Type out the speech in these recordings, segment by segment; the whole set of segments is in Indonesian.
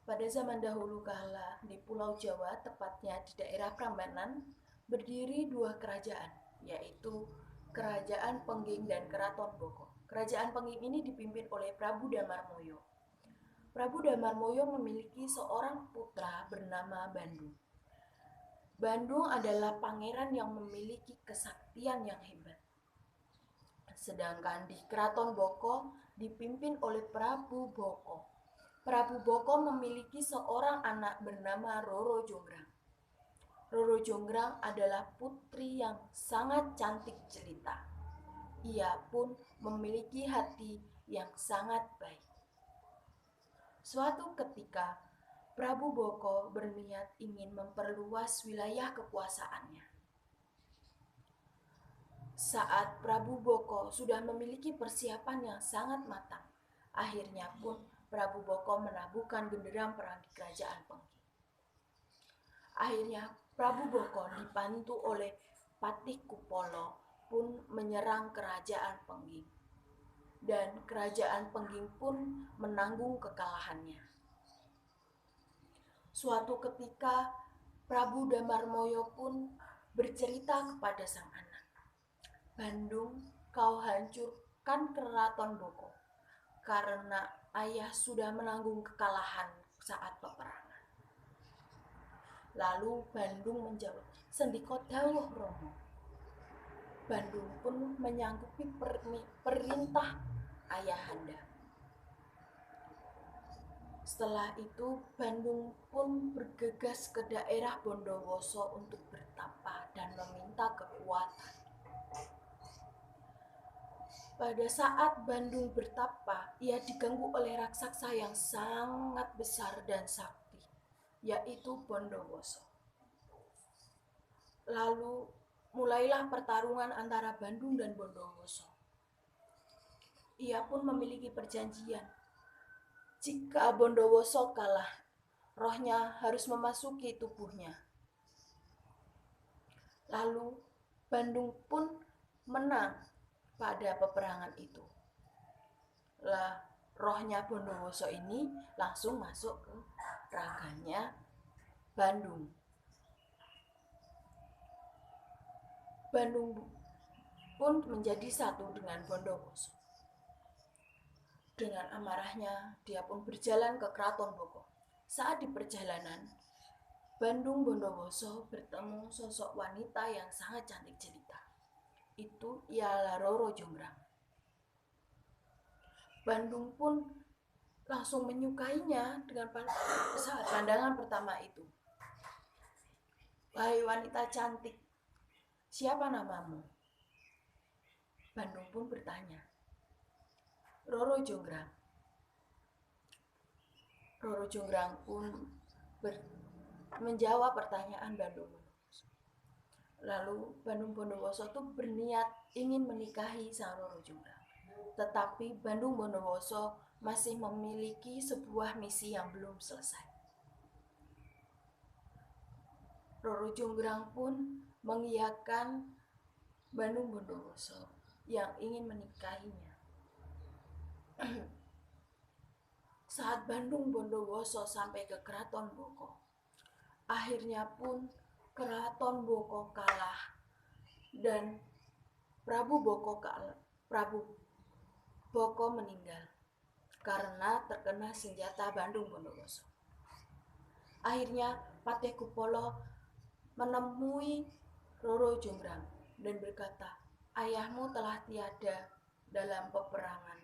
Pada zaman dahulu kala di Pulau Jawa, tepatnya di daerah Prambanan, berdiri dua kerajaan, yaitu Kerajaan Pengging dan Keraton Boko. Kerajaan Pengging ini dipimpin oleh Prabu Damarmoyo. Prabu Damarmoyo memiliki seorang putra bernama Bandung. Bandung adalah pangeran yang memiliki kesaktian yang hebat. Sedangkan di Keraton Boko dipimpin oleh Prabu Boko. Prabu Boko memiliki seorang anak bernama Roro Jonggrang. Roro Jonggrang adalah putri yang sangat cantik jelita. Ia pun memiliki hati yang sangat baik. Suatu ketika, Prabu Boko berniat ingin memperluas wilayah kekuasaannya. Saat Prabu Boko sudah memiliki persiapan yang sangat matang, akhirnya pun Prabu Boko menabuhkan genderang perang di kerajaan Pengging. Akhirnya Prabu Boko dibantu oleh Patih Kupolo pun menyerang kerajaan Pengging. Dan kerajaan Pengging pun menanggung kekalahannya. Suatu ketika Prabu Damarmoyo pun bercerita kepada sang anak, "Bandung, kau hancurkan keraton Boko karena ayah sudah menanggung kekalahan saat peperangan." Lalu Bandung menjawab, "Sendika dawuh Romo." Bandung pun menyanggupi perintah ayahanda. Setelah itu Bandung pun bergegas ke daerah Bondowoso untuk bertapa dan meminta kekuatan. Pada saat Bandung bertapa, ia diganggu oleh raksasa yang sangat besar dan sakti, yaitu Bondowoso. Lalu mulailah pertarungan antara Bandung dan Bondowoso. Ia pun memiliki perjanjian. Jika Bondowoso kalah, rohnya harus memasuki tubuhnya. Lalu Bandung pun menang pada peperangan itu. Lah, rohnya Bondowoso ini langsung masuk ke raganya Bandung. Bandung pun menjadi satu dengan Bondowoso. Dengan amarahnya, dia pun berjalan ke Keraton Boko. Saat di perjalanan, Bandung Bondowoso bertemu sosok wanita yang sangat cantik jelita. Itu ialah Roro Jonggrang. Bandung pun langsung menyukainya dengan saat pandangan pertama itu. "Wahai wanita cantik, siapa namamu?" Bandung pun bertanya. "Roro Jonggrang." Roro Jonggrang pun menjawab pertanyaan Bandung. Lalu Bandung Bondowoso itu berniat ingin menikahi sang Roro Jonggrang. Tetapi Bandung Bondowoso masih memiliki sebuah misi yang belum selesai. Roro Jonggrang pun mengiyakan Bandung Bondowoso yang ingin menikahinya. Saat Bandung Bondowoso sampai ke Keraton Boko, akhirnya pun Keraton Boko kalah dan Prabu Boko meninggal karena terkena senjata Bandung Bondowoso. Akhirnya Patih Kupolo menemui Roro Jonggrang dan berkata, "Ayahmu telah tiada dalam peperangan."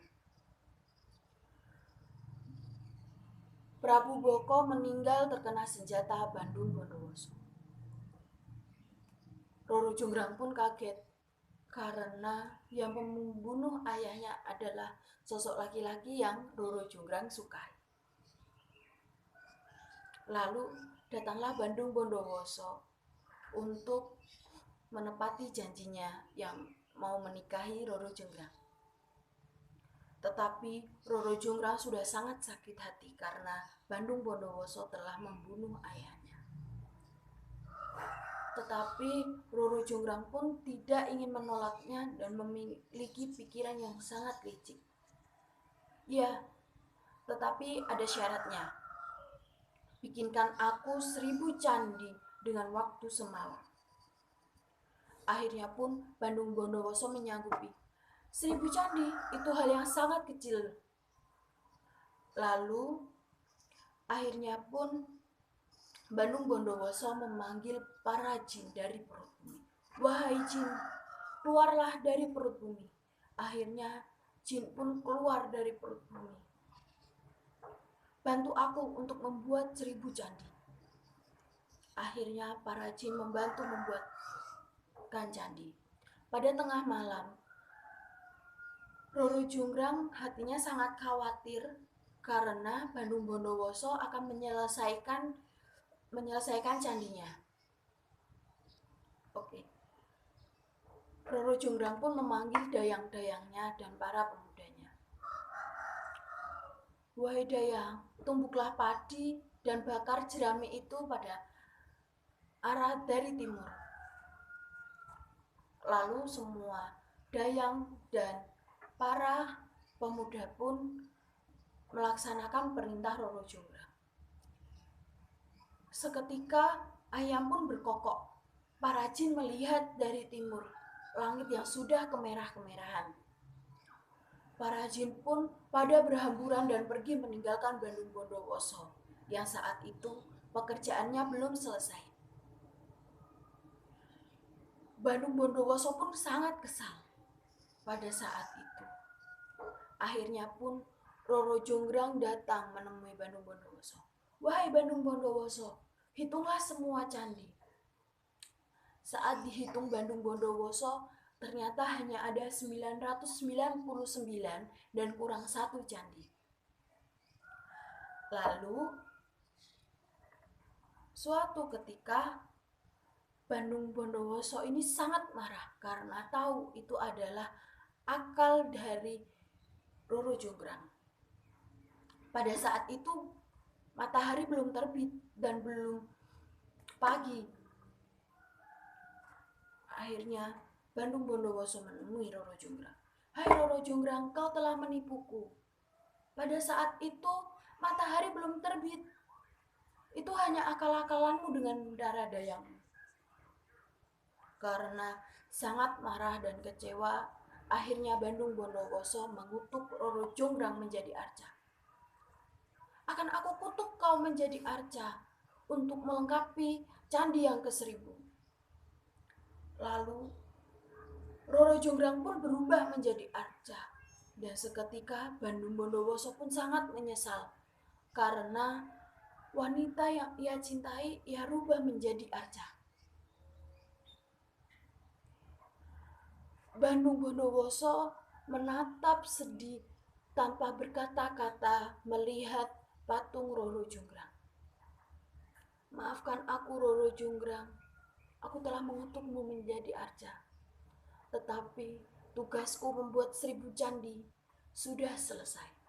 Prabu Boko meninggal terkena senjata Bandung Bondowoso. Roro Jonggrang pun kaget karena yang membunuh ayahnya adalah sosok laki-laki yang Roro Jonggrang sukai. Lalu datanglah Bandung Bondowoso untuk menepati janjinya yang mau menikahi Roro Jonggrang. Tetapi Roro Jonggrang sudah sangat sakit hati karena Bandung Bondowoso telah membunuh ayahnya. Tetapi Roro Jonggrang pun tidak ingin menolaknya dan memiliki pikiran yang sangat licik. Ya, tetapi ada syaratnya. bikinkan aku 1000 candi dengan waktu semalam. Akhirnya pun Bandung Bondowoso menyanggupi. 1000 candi itu hal yang sangat kecil. Lalu akhirnya pun Bandung Bondowoso memanggil para jin dari perut bumi. Wahai jin, keluarlah dari perut bumi. Akhirnya jin pun keluar dari perut bumi. Bantu aku untuk membuat 1000 candi. Akhirnya para jin membantu membuatkan candi. Pada tengah malam, Roro Jonggrang hatinya sangat khawatir karena Bandung Bondowoso akan menyelesaikan candinya. Oke. Roro Jonggrang pun memanggil dayang-dayangnya dan para pemudanya. Wahai dayang, tumbuklah padi dan bakar jerami itu pada arah dari timur. Lalu semua dayang dan para pemuda pun melaksanakan perintah Roro Jonggrang. Seketika ayam pun berkokok. Para jin melihat dari timur langit yang sudah kemerah-kemerahan. Para jin pun pada berhamburan dan pergi meninggalkan Bandung Bondowoso yang saat itu pekerjaannya belum selesai. Bandung Bondowoso pun sangat kesal pada saat itu. Akhirnya pun Roro Jonggrang datang menemui Bandung Bondowoso. Wahai Bandung Bondowoso, hitunglah semua candi. Saat dihitung Bandung Bondowoso, ternyata hanya ada 999 dan kurang 1 candi. Lalu, suatu ketika Bandung Bondowoso ini sangat marah karena tahu itu adalah akal dari Roro Jonggrang. Pada saat itu matahari belum terbit dan belum pagi. Akhirnya Bandung Bondowoso menemui Roro Jonggrang. Hai Roro Jonggrang, kau telah menipuku. Pada saat itu matahari belum terbit. Itu hanya akal-akalanmu dengan darah dayangmu. Karena sangat marah dan kecewa, akhirnya Bandung Bondowoso mengutuk Roro Jonggrang menjadi arca. Akan aku kutuk kau menjadi arca untuk melengkapi candi yang ke-1000. Lalu Roro Jonggrang pun berubah menjadi arca. Dan seketika Bandung Bondowoso pun sangat menyesal karena wanita yang ia cintai ia rubah menjadi arca. Bandung Bondowoso menatap sedih tanpa berkata-kata melihat patung Roro Jonggrang. Maafkan aku Roro Jonggrang, aku telah mengutukmu menjadi arca. Tetapi tugasku membuat 1000 candi sudah selesai.